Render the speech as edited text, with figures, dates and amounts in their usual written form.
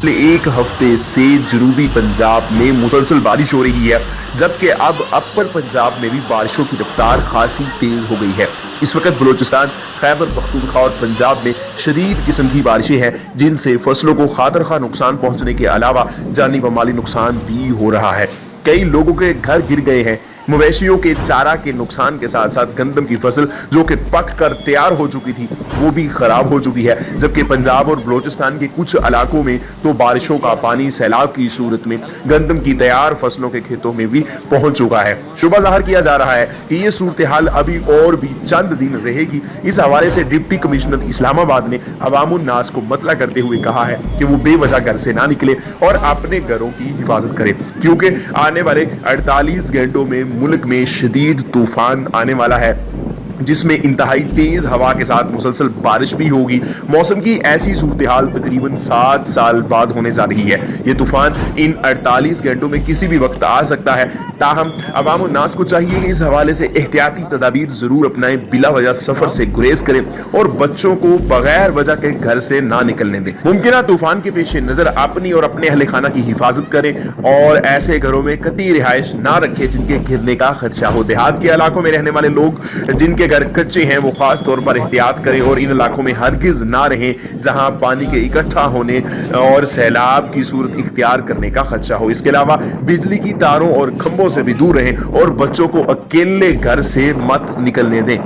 पिछले एक हफ्ते से जनूबी पंजाब में मुसलसल बारिश हो रही है, जबकि अब अपर पंजाब में भी बारिशों की रफ्तार खासी तेज हो गई है। इस वक्त बलूचिस्तान, खैबर पख्तूनख्वा और पंजाब में शदीद किस्म की बारिशें हैं, जिनसे फसलों को खातर खा नुकसान पहुंचने के अलावा जानी व माली नुकसान भी हो रहा है। कई लोगों के घर गिर गए हैं। मवेशियों के चारा के नुकसान के साथ साथ गंदम की फसल जो कि पक कर तैयार हो चुकी थी वो भी खराब हो चुकी है, जबकि पंजाब और बलूचिस्तान के कुछ इलाकों में तो बारिशों का पानी सैलाब की सूरत में गंदम की तैयार फसलों के खेतों में भी पहुंच चुका है। शुबा ज़ाहिर किया जा रहा है कि ये सूरत हाल अभी और भी चंद दिन रहेगी। इस हवाले से डिप्टी कमिश्नर इस्लामाबाद ने अवामुन नास को मतला करते हुए कहा है कि वो बेवजह घर से ना निकले और अपने घरों की हिफाजत करें, क्योंकि आने वाले 48 घंटों में मुल्क में शदीद तूफान आने वाला है, जिसमें इंतहाई तेज हवा के साथ मुसलसल बारिश भी होगी। मौसम की ऐसी सूरत हाल तकरीबन 7 साल बाद होने जा रही है। ये तूफान इन 48 घंटों में किसी भी वक्त आ सकता है। ताहम अवाम नास को चाहिए कि इस हवाले से एहतियाती तदाबीर जरूर अपनाएं, बिला वजह सफर से गुरेज करें और बच्चों को बगैर वजह के घर से ना निकलने दें। मुमकिन तूफान के पेश नजर अपनी और अपने अहले खाना की हिफाजत करें और ऐसे घरों में कतई रिहाइश ना रखें जिनके गिरने का खदशा हो। देहात के इलाकों में रहने वाले लोग जिनके घर कच्चे हैं वो खास तौर पर एहतियात करें और इन इलाकों में हरगिज ना रहें जहां पानी के इकट्ठा होने और सैलाब की सूरत इख्तियार करने का खदशा हो। इसके अलावा बिजली की तारों और खंभों से भी दूर रहें और बच्चों को अकेले घर से मत निकलने दें।